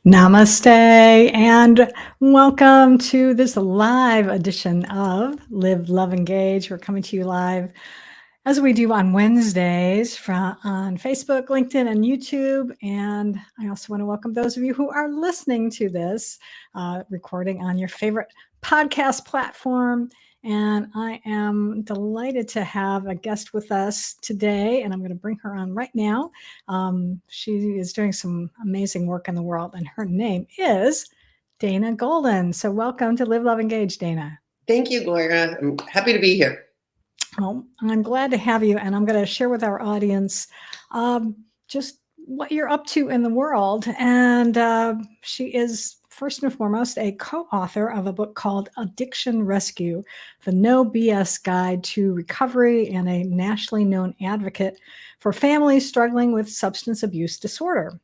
Namaste and welcome to this live edition of Live, Love, Engage. We're coming to you live as we do on Wednesdays on Facebook, LinkedIn, and YouTube. And I also want to welcome those of you who are listening to this recording on your favorite podcast platform. And I am delighted to have a guest with us today, and I'm going to bring her on right now. She is doing some amazing work in the world, and her name is Dana Golden. So welcome to Live, Love, Engage, Dana. Thank you, Gloria. I'm happy to be here. Well, I'm glad to have you, and I'm going to share with our audience just what you're up to in the world. And she is, first and foremost, a co-author of a book called Addiction Rescue, the No BS Guide to Recovery, and a nationally known advocate for families struggling with substance abuse disorder.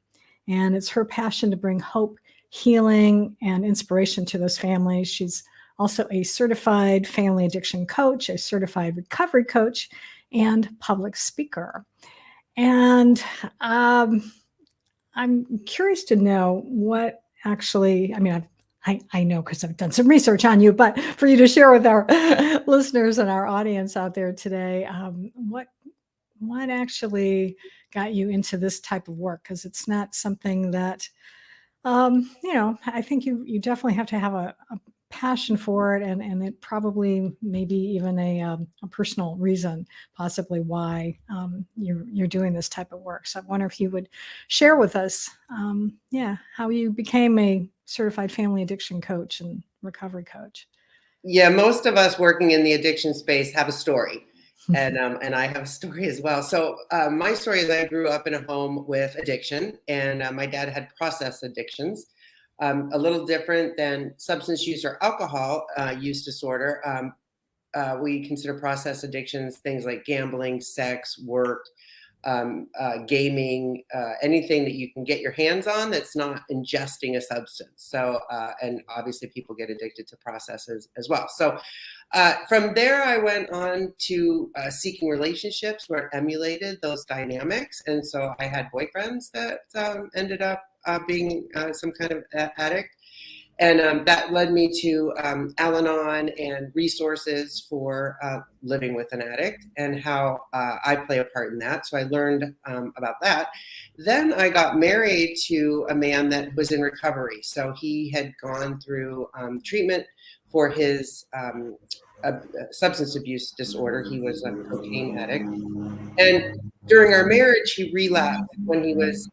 And it's her passion to bring hope, healing, and inspiration to those families. She's also a certified family addiction coach, a certified recovery coach, and public speaker. And I'm curious to know what actually, I know because I've done some research on you, but for you to share with our listeners and our audience out there today, what actually got you into this type of work? Because it's not something that, I think you definitely have to have a passion for it, and it probably maybe even a personal reason possibly why you're doing this type of work. So I wonder if you would share with us how you became a certified family addiction coach and recovery coach. Yeah, most of us working in the addiction space have a story, and I have a story as well. So my story is I grew up in a home with addiction, and my dad had process addictions. A little different than substance use or alcohol use disorder. We consider process addictions things like gambling, sex, work, gaming, anything that you can get your hands on that's not ingesting a substance. So, and obviously people get addicted to processes as well. So from there, I went on to seeking relationships where it emulated those dynamics. And so I had boyfriends that ended up being some kind of addict. And that led me to Al-Anon and resources for living with an addict and how I play a part in that. So I learned about that. Then I got married to a man that was in recovery. So he had gone through treatment for his substance abuse disorder. He was a cocaine addict. And during our marriage, he relapsed when he was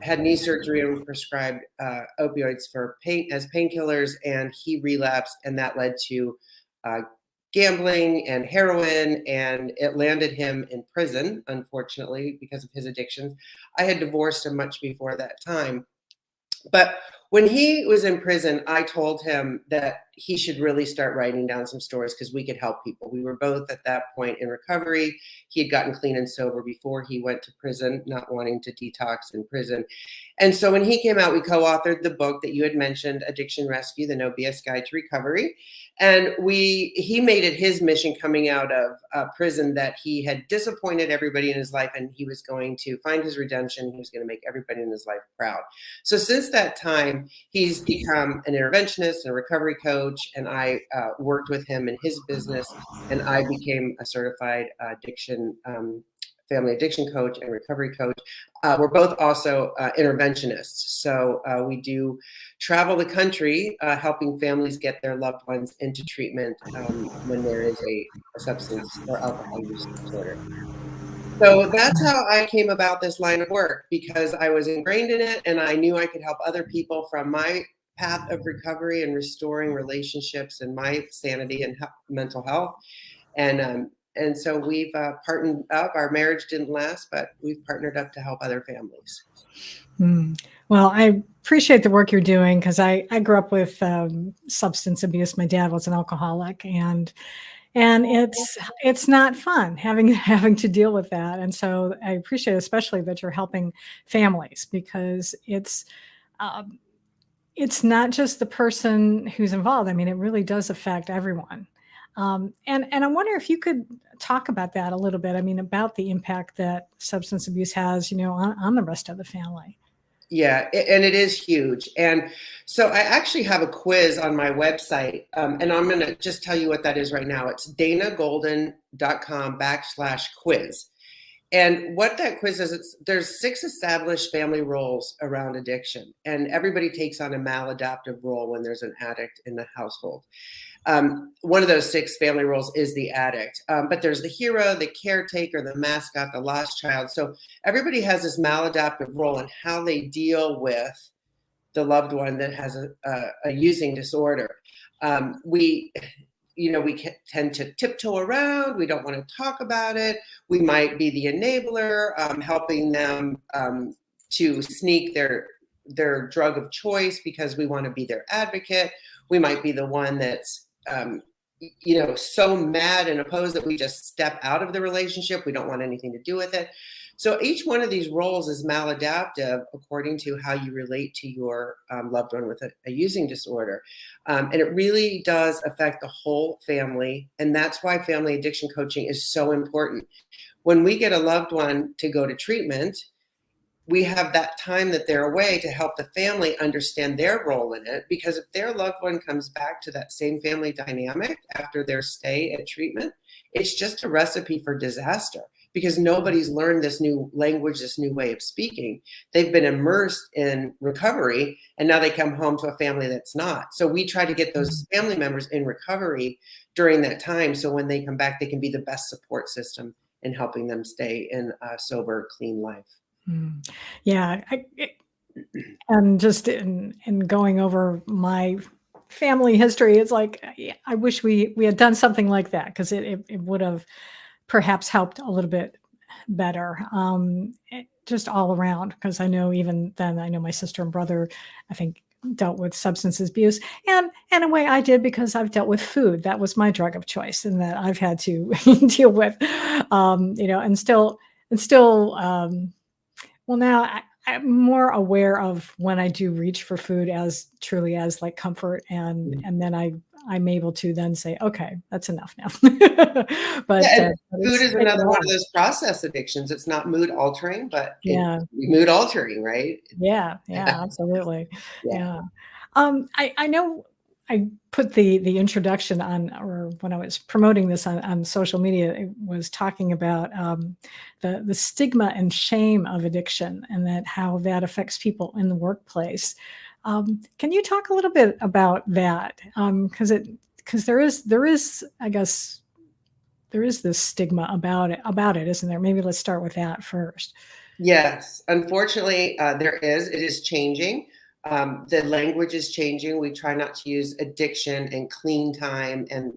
had knee surgery and prescribed opioids for pain as painkillers, and he relapsed, and that led to gambling and heroin, and it landed him in prison, unfortunately, because of his addictions. I had divorced him much before that time. But when he was in prison, I told him that he should really start writing down some stories because we could help people. We were both at that point in recovery. He had gotten clean and sober before he went to prison, not wanting to detox in prison. And so when he came out, we co-authored the book that you had mentioned, Addiction Rescue, the No BS Guide to Recovery. And he made it his mission coming out of prison that he had disappointed everybody in his life, and he was going to find his redemption. He was going to make everybody in his life proud. So since that time, he's become an interventionist and a recovery coach, and I worked with him in his business, and I became a certified family addiction coach and recovery coach. We're both also interventionists. So we do travel the country helping families get their loved ones into treatment when there is a substance or alcohol use disorder. So that's how I came about this line of work, because I was ingrained in it and I knew I could help other people from my path of recovery and restoring relationships and my sanity and mental health. And so we've partnered up. Our marriage didn't last, but we've partnered up to help other families. Well, I appreciate the work you're doing because I grew up with substance abuse. My dad was an alcoholic, and it's not fun having to deal with that. And so I appreciate especially that you're helping families, because it's not just the person who's involved. I mean, it really does affect everyone. And I wonder if you could talk about that a little bit. I mean, about the impact that substance abuse has, on the rest of the family. Yeah, and it is huge. And so I actually have a quiz on my website, and I'm going to just tell you what that is right now. It's danagolden.com/quiz. And what that quiz is, there's 6 established family roles around addiction, and everybody takes on a maladaptive role when there's an addict in the household. One of those 6 family roles is the addict, but there's the hero, the caretaker, the mascot, the lost child. So everybody has this maladaptive role in how they deal with the loved one that has a using disorder. We tend to tiptoe around. We don't want to talk about it. We might be the enabler, helping them to sneak their drug of choice because we want to be their advocate. We might be the one that's so mad and opposed that we just step out of the relationship. We don't want anything to do with it. So each one of these roles is maladaptive according to how you relate to your loved one with a using disorder. And it really does affect the whole family. And that's why family addiction coaching is so important. When we get a loved one to go to treatment, we have that time that they're away to help the family understand their role in it. Because if their loved one comes back to that same family dynamic after their stay at treatment, it's just a recipe for disaster because nobody's learned this new language, this new way of speaking. They've been immersed in recovery, and now they come home to a family that's not. So we try to get those family members in recovery during that time. So when they come back, they can be the best support system in helping them stay in a sober, clean life. Yeah. And just in going over my family history, it's like, I wish we had done something like that because it would have perhaps helped a little bit better, just all around. Because I know even then, I know my sister and brother, I think, dealt with substance abuse, and in a way I did because I've dealt with food. That was my drug of choice, and that I've had to deal with, and still. Well, now I'm more aware of when I do reach for food as truly as like comfort, and then I'm able to then say, okay, that's enough now. But Yeah, and food it's is taken a another one while. of those process addictions. It's not mood altering, but it Yeah, can be mood altering, right? yeah, absolutely. Yeah. Yeah. I know I put the introduction on, or when I was promoting this on social media, it was talking about the stigma and shame of addiction, and that how that affects people in the workplace. Can you talk a little bit about that? Because there is, I guess, there is this stigma about it, isn't there? Maybe let's start with that first. Yes, unfortunately, it is changing. The language is changing. We try not to use addiction and clean time and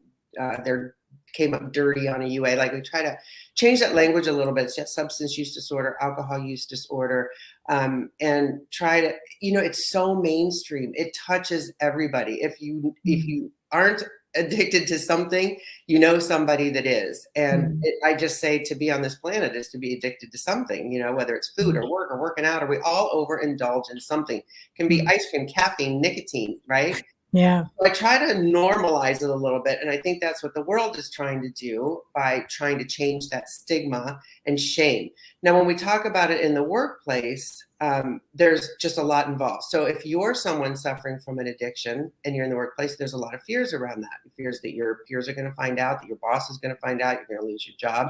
there came up dirty on a UA. Like we try to change that language a little bit. It's just substance use disorder, alcohol use disorder, and try to, it's so mainstream. It touches everybody. If you aren't addicted to something, you know somebody that is. And Mm, I just say to be on this planet is to be addicted to something, whether it's food mm, or work or working out, or we all overindulge in something. It can be mm. ice cream, caffeine, nicotine, right? Yeah. I try to normalize it a little bit. And I think that's what the world is trying to do by trying to change that stigma and shame. Now, when we talk about it in the workplace, there's just a lot involved. So if you're someone suffering from an addiction and you're in the workplace, there's a lot of fears around that. Fears that your peers are going to find out, that your boss is going to find out, you're going to lose your job.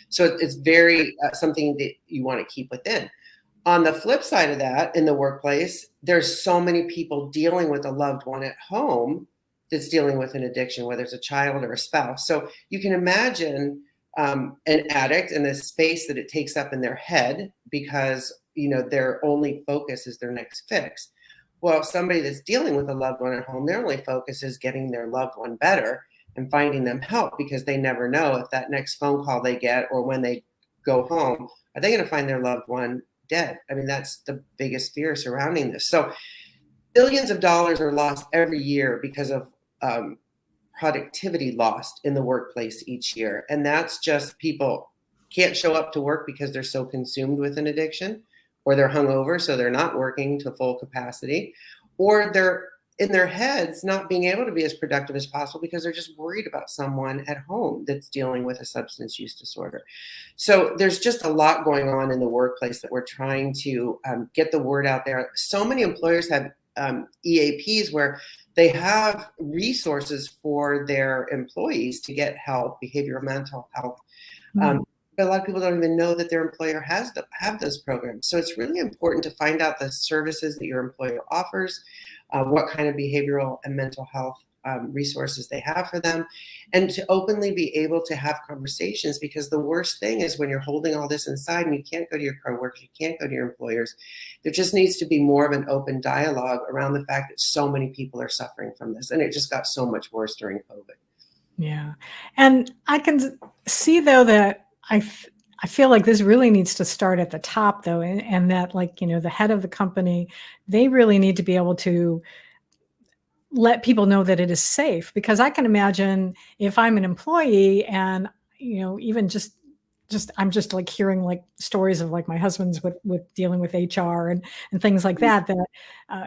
So it's very something that you want to keep within. On the flip side of that, in the workplace, there's so many people dealing with a loved one at home that's dealing with an addiction, whether it's a child or a spouse. So you can imagine an addict and the space that it takes up in their head because their only focus is their next fix. Well, somebody that's dealing with a loved one at home, their only focus is getting their loved one better and finding them help because they never know if that next phone call they get or when they go home, are they going to find their loved one dead? I mean, that's the biggest fear surrounding this. So billions of dollars are lost every year because of productivity lost in the workplace each year. And that's just people can't show up to work because they're so consumed with an addiction, or they're hungover, so they're not working to full capacity, or they're in their heads not being able to be as productive as possible because they're just worried about someone at home that's dealing with a substance use disorder. So there's just a lot going on in the workplace that we're trying to get the word out there. So many employers have EAPs where they have resources for their employees to get help, behavioral mental health. But a lot of people don't even know that their employer have those programs. So it's really important to find out the services that your employer offers, what kind of behavioral and mental health resources they have for them, and to openly be able to have conversations, because the worst thing is when you're holding all this inside and you can't go to your coworkers, you can't go to your employers. There just needs to be more of an open dialogue around the fact that so many people are suffering from this, and it just got so much worse during COVID. Yeah. And I can see, though, that I feel like this really needs to start at the top, though, and that, like, the head of the company, they really need to be able to let people know that it is safe, because I can imagine if I'm an employee and, even just I'm just like hearing like stories of like my husband's with dealing with HR and things like that,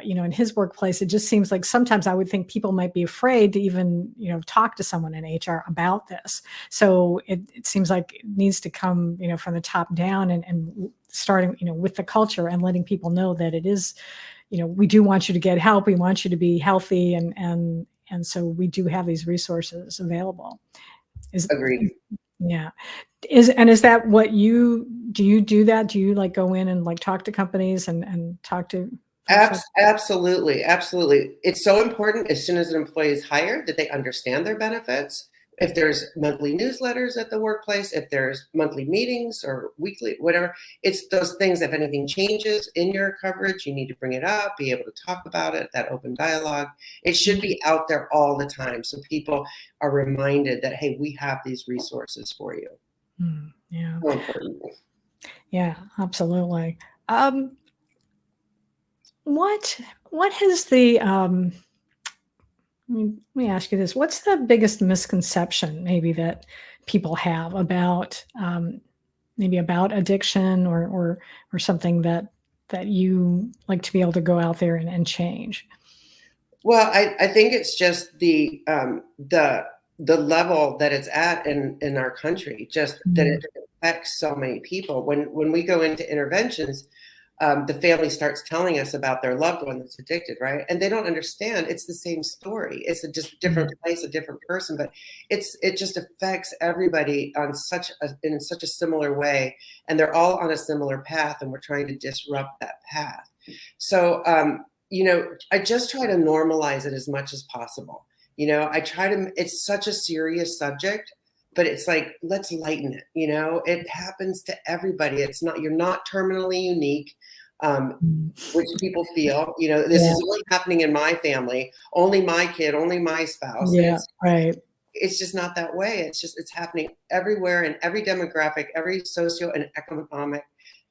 in his workplace, it just seems like sometimes I would think people might be afraid to even, talk to someone in HR about this. So it seems like it needs to come, from the top down, and starting, with the culture, and letting people know that it is, we do want you to get help. We want you to be healthy. And so we do have these resources available. Agreed. Yeah. Is that what you do that? Do you like go in and like talk to companies and talk to folks? Absolutely. Absolutely. It's so important as soon as an employee is hired that they understand their benefits. If there's monthly newsletters at the workplace, if there's monthly meetings or weekly, whatever, it's those things. If anything changes in your coverage, you need to bring it up, be able to talk about it, that open dialogue. It should be out there all the time so people are reminded that, hey, we have these resources for you. Yeah. So important. Yeah, absolutely. What has the let me ask you this. What's the biggest misconception maybe that people have about maybe about addiction, or something that you like to be able to go out there and change? Well, I think it's just the level that it's at in our country, just that it affects so many people. When we go into interventions, the family starts telling us about their loved one that's addicted, right? And they don't understand it's the same story. It's just different place, a different person, but it just affects everybody in such a similar way, and they're all on a similar path, and we're trying to disrupt that path. So I just try to normalize it as much as possible. It's such a serious subject, but it's like, let's lighten it. It happens to everybody. You're not terminally unique, which people feel, this is only happening in my family, only my kid, only my spouse. Yeah, right. It's just not that way. It's happening everywhere, in every demographic, every socio and economic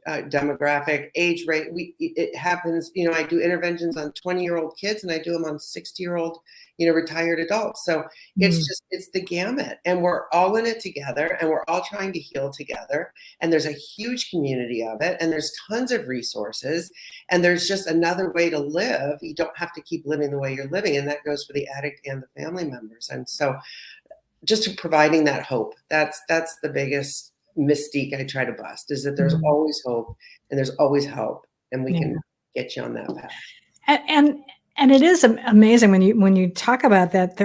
demographic, age rate. It happens. I do interventions on 20-year-old kids, and I do them on 60-year-old, retired adults. So it's the gamut, and we're all in it together, and we're all trying to heal together. And there's a huge community of it, and there's tons of resources, and there's just another way to live. You don't have to keep living the way you're living, and that goes for the addict and the family members. And so, just providing that hope. That's the biggest mystique I try to bust, is that there's always hope and there's always help, and we can get you on that path. And it is amazing when you talk about that.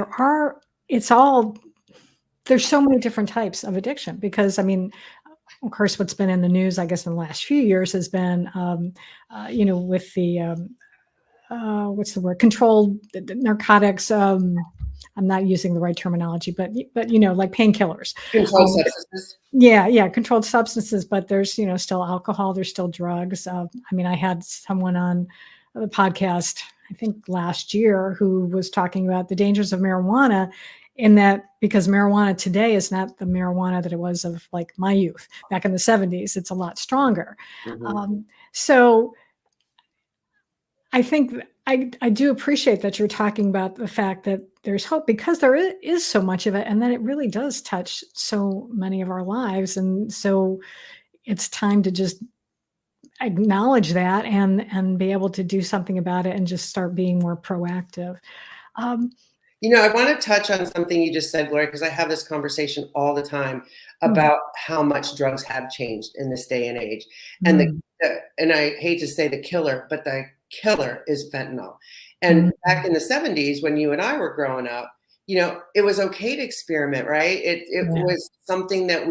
There's so many different types of addiction, because of course, what's been in the news, I guess, in the last few years has been, with the what's the word? Controlled narcotics. I'm not using the right terminology, but like painkillers. Controlled substances. Yeah, controlled substances. But there's still alcohol. There's still drugs. I had someone on the podcast, I think last year, who was talking about the dangers of marijuana, in that, because marijuana today is not the marijuana that it was of like my youth back in the 70s. It's a lot stronger. So I think I do appreciate that you're talking about the fact that there's hope, because there is so much of it, and that it really does touch so many of our lives. And so it's time to just acknowledge that and be able to do something about it and just start being more proactive. Um, I want to touch on something you just said, Gloria, because I have this conversation all the time mm, about how much drugs have changed in this day and age. And mm, and I hate to say the killer, but the killer is fentanyl. mm, And back in the 70s, when you and I were growing up, it was okay to experiment, right? It yeah. was something that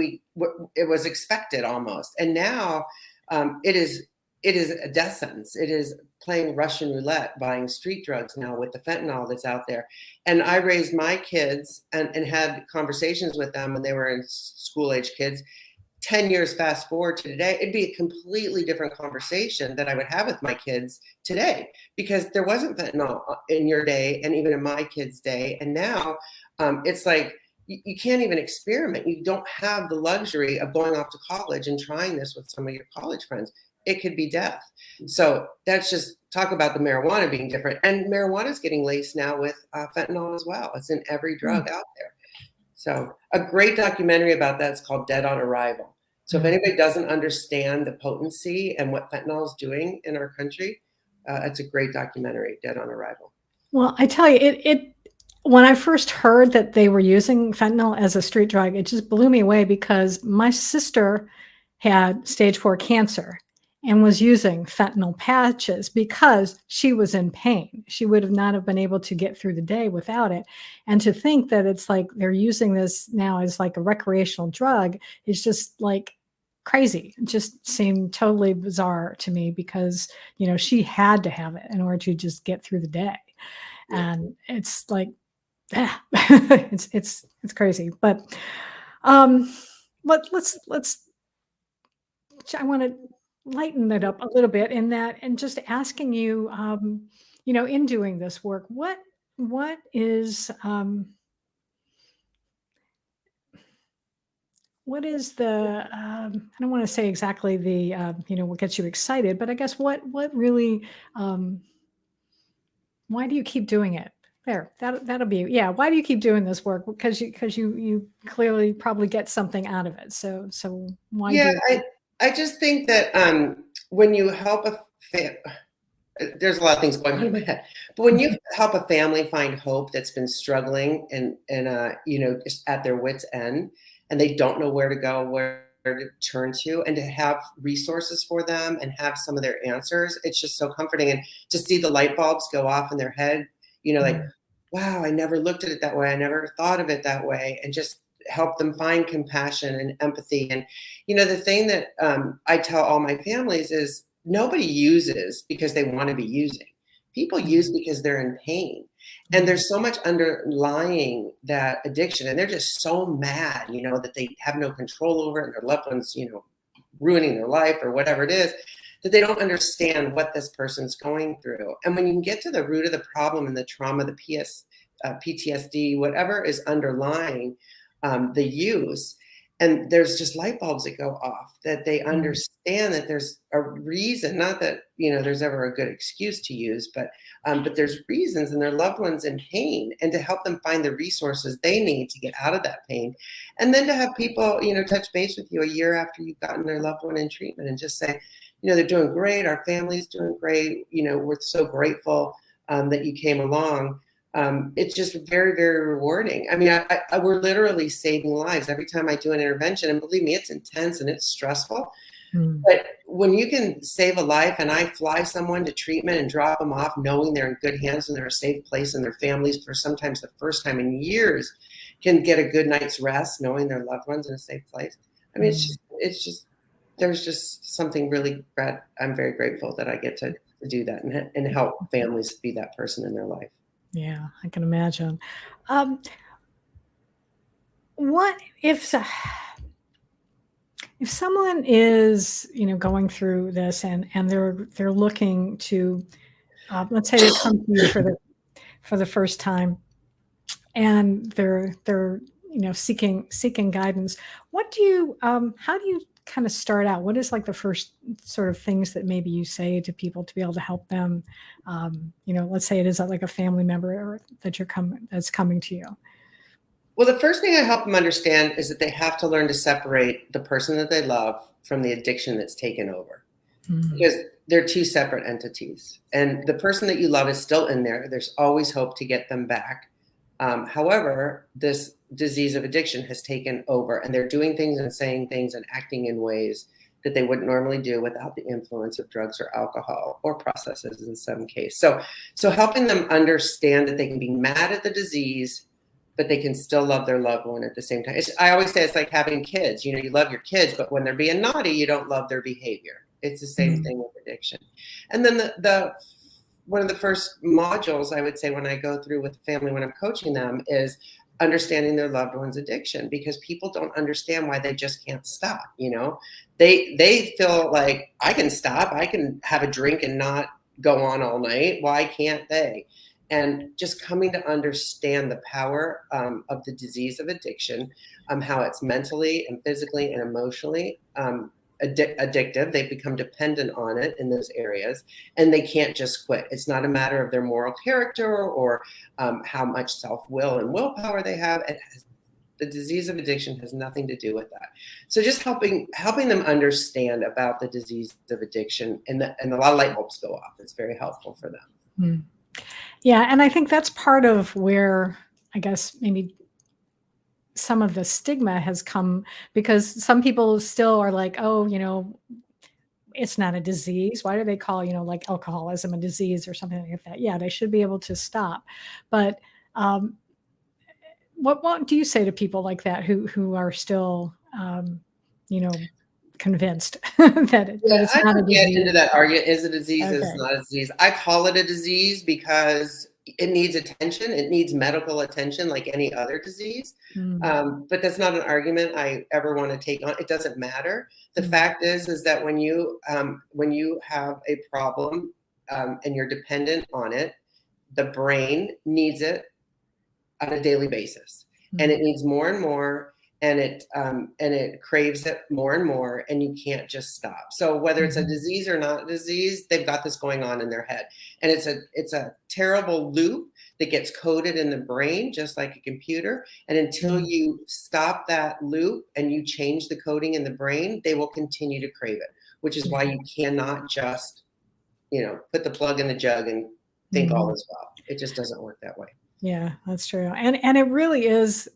it was expected almost. And now it is a death sentence. It is playing Russian roulette, buying street drugs now with the fentanyl that's out there. And I raised my kids and had conversations with them when they were in school age kids. 10 years fast forward to today, it'd be a completely different conversation that I would have with my kids today, because there wasn't fentanyl in your day and even in my kids' day. And now it's like you can't even experiment. You don't have the luxury of going off to college and trying this with some of your college friends. It could be death. So that's just talk about the marijuana being different. And marijuana is getting laced now with fentanyl as well. It's in every drug out there. So a great documentary about that is called Dead on Arrival. So if Mm. anybody doesn't understand the potency and what fentanyl is doing in our country, it's a great documentary, Dead on Arrival. Well, I tell you, it when I first heard that they were using fentanyl as a street drug, it just blew me away because my sister had stage 4 cancer and was using fentanyl patches because she was in pain. She would have not have been able to get through the day without it. And to think that it's like they're using this now as like a recreational drug is just like crazy. It just seemed totally bizarre to me because, she had to have it in order to just get through the day. Yeah. And it's like, it's crazy. But um let's I want to lighten it up a little bit in that and just asking you in doing this work, what is what is the I don't want to say exactly the what gets you excited, but I guess what really um why do you keep doing it? There, that'll be, yeah. Why do you keep doing this work? Because you clearly probably get something out of it. So why Yeah, do I just think that when you help there's a lot of things going on in my head, but when you it? help a family find hope that's been struggling and just at their wits' end, and they don't know where to go, where to turn to, and to have resources for them and have some of their answers, it's just so comforting. And to see the light bulbs go off in their head, like, Mm, wow, I never looked at it that way. I never thought of it that way. And just help them find compassion and empathy. And, the thing that I tell all my families is nobody uses because they want to be using. People use mm, because they're in pain. And mm, there's so much underlying that addiction. And they're just so mad, that they have no control over it and their loved ones, ruining their life or whatever it is, that they don't understand what this person's going through. And when you can get to the root of the problem and the trauma, the PTSD, whatever is underlying the use, and there's just light bulbs that go off, that they mm, understand that there's a reason, not that there's ever a good excuse to use, but there's reasons, and their loved ones in pain, and to help them find the resources they need to get out of that pain. And then to have people touch base with you a year after you've gotten their loved one in treatment and just say, they're doing great, our family's doing great, we're so grateful that you came along. It's just very, very rewarding. I mean, we're literally saving lives every time I do an intervention. And believe me, it's intense and it's stressful. mm, But when you can save a life, and I fly someone to treatment and drop them off knowing they're in good hands and they're a safe place, and their families, for sometimes the first time in years, can get a good night's rest knowing their loved ones in a safe place. I mean, mm. there's just something really I'm very grateful that I get to do that and help families be that person in their life. Yeah, I can imagine. Um, what if someone is, going through this and they're looking to, let's say they come to you for the first time and they're seeking guidance. What do you how do you kind of start out? What is like the first sort of things that maybe you say to people to be able to help them? Let's say it is like a family member or that's coming to you. Well, the first thing I help them understand is that they have to learn to separate the person that they love from the addiction that's taken over. because they're two separate entities. And the person that you love is still in there. There's always hope to get them back. However, this disease of addiction has taken over, and they're doing things and saying things and acting in ways that they wouldn't normally do without the influence of drugs or alcohol or processes in some case. So helping them understand that they can be mad at the disease, but they can still love their loved one at the same time. I always say it's like having kids. You love your kids, but when they're being naughty, you don't love their behavior. It's the same thing with addiction. And then the one of the first modules I would say when I go through with the family when I'm coaching them is understanding their loved one's addiction, because people don't understand why they just can't stop. They feel like, I can stop, I can have a drink and not go on all night. Why can't they? And just coming to understand the power of the disease of addiction, how it's mentally and physically and emotionally addictive. They become dependent on it in those areas, and they can't just quit. It's not a matter of their moral character or how much self-will and willpower they have. The disease of addiction has nothing to do with that. So just helping them understand about the disease of addiction, and a lot of light bulbs go off. It's very helpful for them. Yeah, and I think that's part of where I guess maybe some of the stigma has come, because some people still are like, oh, it's not a disease. Why do they call, like alcoholism a disease or something like that? Yeah, they should be able to stop. But what do you say to people like that who are still, convinced that it's not a disease? I get into that argument. Is it a disease? Okay. It's not a disease. I call it a disease because it needs attention. It needs medical attention like any other disease. But that's not an argument I ever want to take on. It doesn't matter. The fact is that when you have a problem and you're dependent on it, the brain needs it on a daily basis, and it needs more and more. And it craves it more and more, and you can't just stop. So whether it's a disease or not a disease, they've got this going on in their head, and it's a terrible loop that gets coded in the brain, just like a computer. And until you stop that loop and you change the coding in the brain, they will continue to crave it. Which is why you cannot just, put the plug in the jug and think all is well. It just doesn't work that way. Yeah, that's true. And it really is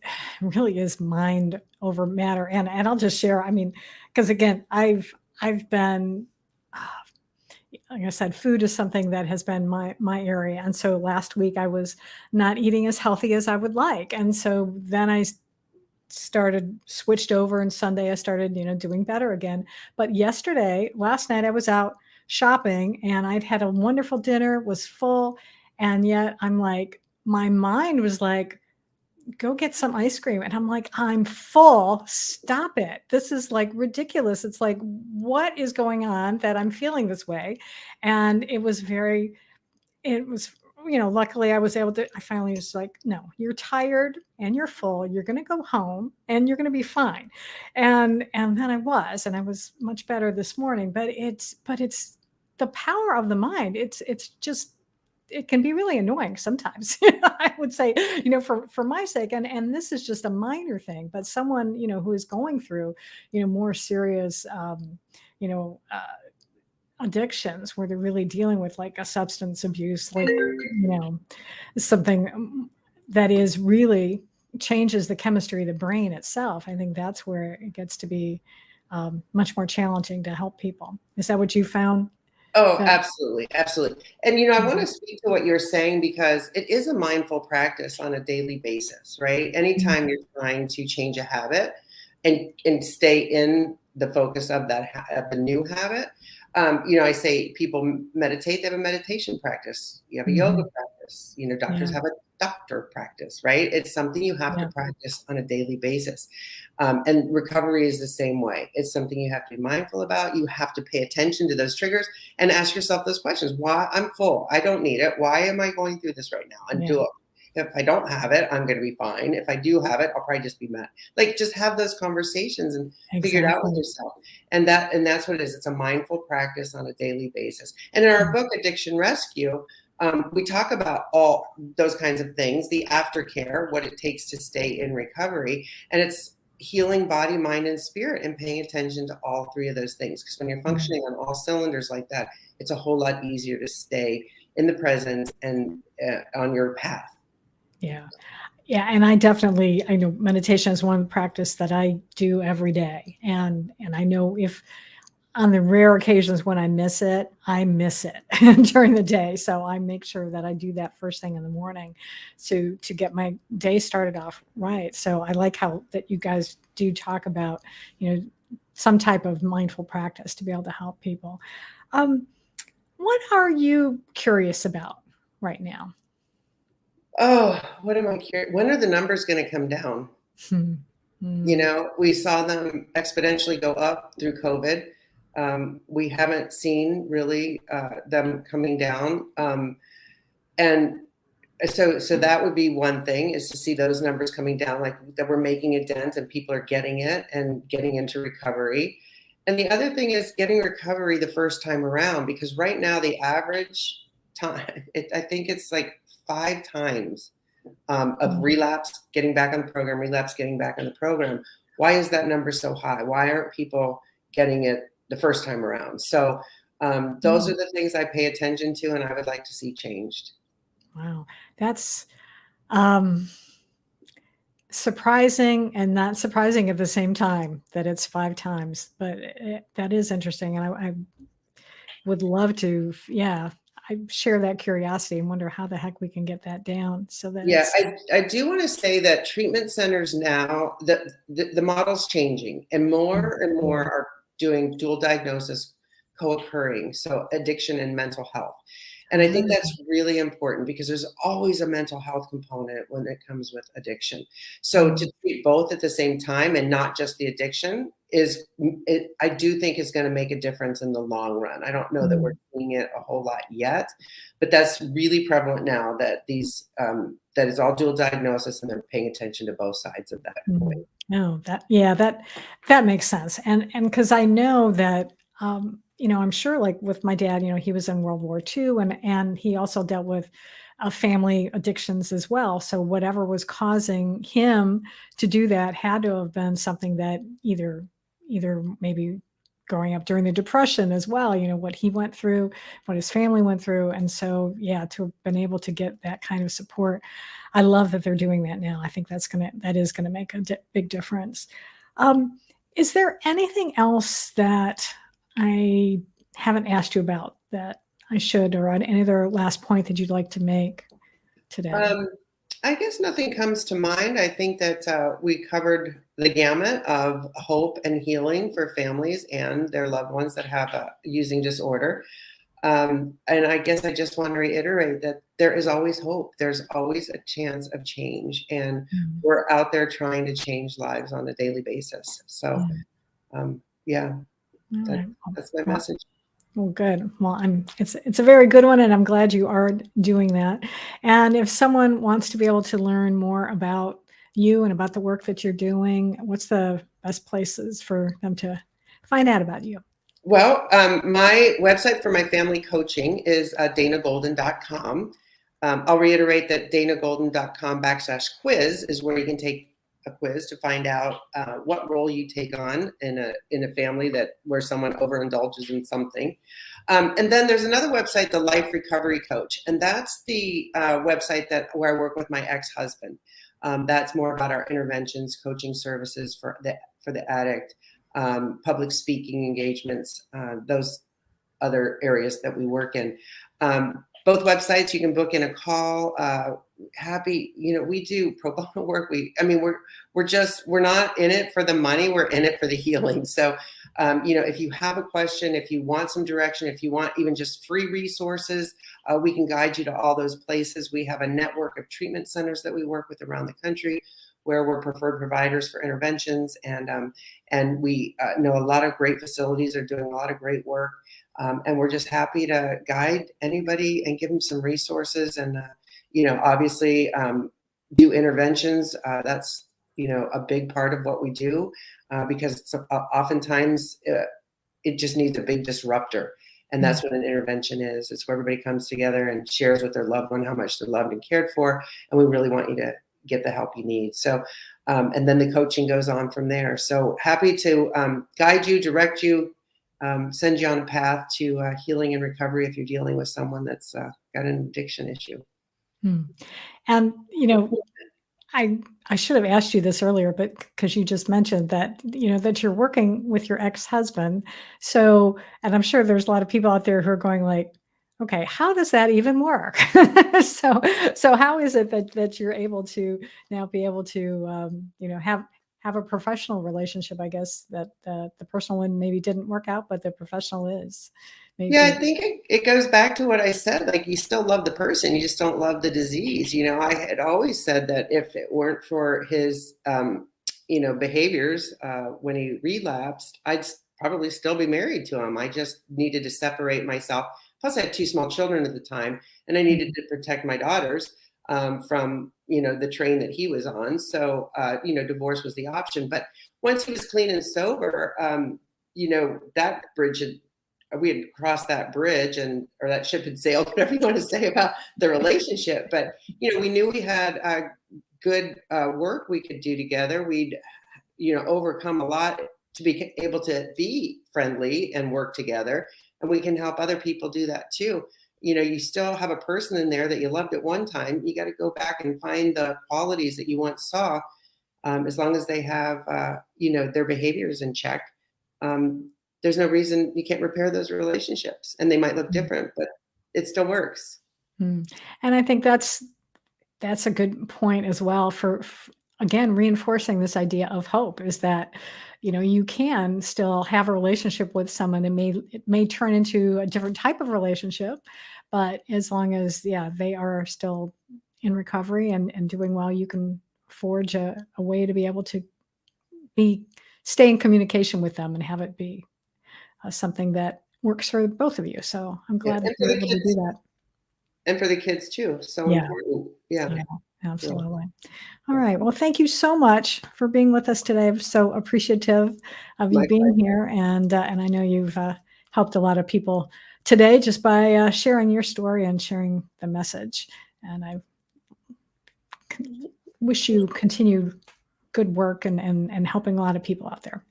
mind over matter. And I'll just share, because again, I've been, like I said, food is something that has been my area. And so last week I was not eating as healthy as I would like. And so then I switched over, and Sunday I started, doing better again. But last night I was out shopping, and I'd had a wonderful dinner, was full. And yet I'm like, my mind was like, go get some ice cream. And I'm like, I'm full. Stop it. This is like ridiculous. It's like, what is going on that I'm feeling this way? And luckily I finally was like, no, you're tired and you're full. You're going to go home and you're going to be fine. And then I was much better this morning, but it's the power of the mind. It's just, it can be really annoying sometimes. I would say, for my sake, and this is just a minor thing, but someone, who is going through, more serious, addictions where they're really dealing with like a substance abuse, like, something that is really changes the chemistry of the brain itself. I think that's where it gets to be much more challenging to help people. Is that what you found? Oh, absolutely. Absolutely. And, I want to speak to what you're saying, because it is a mindful practice on a daily basis, right? Anytime you're trying to change a habit and stay in the focus of of the new habit. I say people meditate, they have a meditation practice. You have a yoga practice. Doctors have a doctor practice, right? It's something you have to practice on a daily basis. And recovery is the same way. It's something you have to be mindful about. You have to pay attention to those triggers and ask yourself those questions. Why? I'm full. I don't need it. Why am I going through this right now? And do it. If I don't have it, I'm going to be fine. If I do have it, I'll probably just be mad. Like, just have those conversations and figure it out with yourself. And that's what it is. It's a mindful practice on a daily basis. And in our book, Addiction Rescue, we talk about all those kinds of things, the aftercare, what it takes to stay in recovery. And it's healing body, mind, and spirit, and paying attention to all three of those things. Because when you're functioning on all cylinders like that, it's a whole lot easier to stay in the present and on your path. Yeah. Yeah. And I know meditation is one practice that I do every day. And I know if on the rare occasions when I miss it during the day. So I make sure that I do that first thing in the morning to get my day started off right. So I like how that you guys do talk about, some type of mindful practice to be able to help people. What are you curious about right now? Oh, what am I curious? When are the numbers going to come down? We saw them exponentially go up through COVID. We haven't seen really them coming down. And so that would be one thing, is to see those numbers coming down, like that we're making a dent and people are getting it and getting into recovery. And the other thing is getting recovery the first time around, because right now the average time, I think it's like 5 times of relapse, getting back on the program, relapse, getting back on the program. Why is that number so high? Why aren't people getting it the first time around? So those are the things I pay attention to, and I would like to see changed. Wow. That's surprising and not surprising at the same time that it's 5 times, but that is interesting. And I would love to, I share that curiosity and wonder how the heck we can get that down so that Yeah, I do want to say that treatment centers now, the model's changing, and more are doing dual diagnosis co-occurring, so addiction and mental health. And I think that's really important, because there's always a mental health component when it comes with addiction. So to treat both at the same time and not just the addiction I do think is going to make a difference in the long run. I don't know that we're seeing it a whole lot yet, but that's really prevalent now, that that is all dual diagnosis, and they're paying attention to both sides of that coin. No, that makes sense. And because I know that, I'm sure, like with my dad, he was in World War II, and he also dealt with family addictions as well. So whatever was causing him to do that had to have been something that either maybe growing up during the Depression as well, what he went through, what his family went through. And so, to have been able to get that kind of support, I love that they're doing that now. I think that is going to make a big difference. Is there anything else that I haven't asked you about that I should, or any other last point that you'd like to make today? I guess nothing comes to mind. I think that we covered the gamut of hope and healing for families and their loved ones that have a using disorder. And I guess I just want to reiterate that there is always hope. There's always a chance of change, and we're out there trying to change lives on a daily basis. So, that's my message. Well, good. Well, it's a very good one, and I'm glad you are doing that. And if someone wants to be able to learn more about you and about the work that you're doing, what's the best places for them to find out about you? Well, my website for my family coaching is danagolden.com. I'll reiterate that danagolden.com/quiz is where you can take a quiz to find out what role you take on in a family where someone overindulges in something. And then there's another website, the Life Recovery Coach, and that's the website where I work with my ex-husband. That's more about our interventions, coaching services for the addict, public speaking engagements, those other areas that we work in. Both websites, you can book in a call. We do pro bono work. We're not in it for the money. We're in it for the healing. So, if you have a question, if you want some direction, if you want even just free resources, we can guide you to all those places. We have a network of treatment centers that we work with around the country, where we're preferred providers for interventions, and we know a lot of great facilities are doing a lot of great work, and we're just happy to guide anybody and give them some resources, and obviously do interventions. That's a big part of what we do, because oftentimes it just needs a big disruptor. And that's what an intervention is. It's where everybody comes together and shares with their loved one how much they're loved and cared for. And we really want you to get the help you need. So, and then the coaching goes on from there. So happy to guide you, direct you, send you on a path to healing and recovery if you're dealing with someone that's got an addiction issue. Hmm. And, I should have asked you this earlier, but because you just mentioned that, that you're working with your ex-husband. So, and I'm sure there's a lot of people out there who are going like, okay, how does that even work? so, so how is it that you're able to now be able to, have a professional relationship? I guess that the personal one maybe didn't work out, but the professional is Yeah, I maybe. think it goes back to what I said. Like, you still love the person, you just don't love the disease. I had always said that if it weren't for his, behaviors when he relapsed, probably still be married to him. I just needed to separate myself. Plus, I had two small children at the time, and I needed to protect my daughters from, the train that he was on. So, divorce was the option. But once he was clean and sober, that bridge we had crossed that bridge, or that ship had sailed, whatever you want to say about the relationship. But we knew we had good work we could do together. We'd overcome a lot to be able to be friendly and work together, and we can help other people do that too. You still have a person in there that you loved at one time. You got to go back and find the qualities that you once saw, as long as they have their behaviors in check. There's no reason you can't repair those relationships, and they might look different, but it still works. Mm. And I think that's a good point as well for again reinforcing this idea of hope is that you can still have a relationship with someone, and it may turn into a different type of relationship, but as long as they are still in recovery and doing well, you can forge a way to be able to stay in communication with them and have it be something that works for both of you. So I'm Yeah, glad that you're able to do that. and for the kids too. So Yeah. important. Yeah. Yeah, absolutely. All right. Well, thank you so much for being with us today. I'm so appreciative of you My being here, and I know you've helped a lot of people today just by sharing your story and sharing the message. And I wish you continued good work and helping a lot of people out there.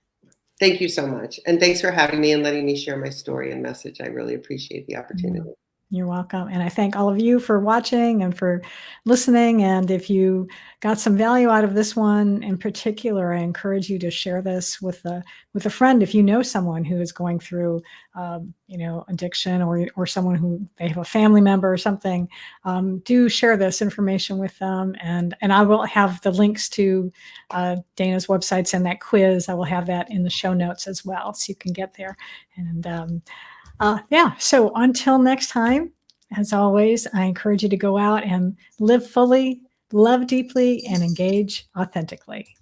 Thank you so much. And thanks for having me and letting me share my story and message. I really appreciate the Yeah. opportunity. You're welcome. And I thank all of you for watching and for listening. And if you got some value out of this one in particular, I encourage you to share this with a friend. If you know someone who is going through, addiction, or someone who they have a family member or something, do share this information with them. And I will have the links to Dana's websites and that quiz. I will have that in the show notes as well, so you can get there. And so until next time, as always, I encourage you to go out and live fully, love deeply, and engage authentically.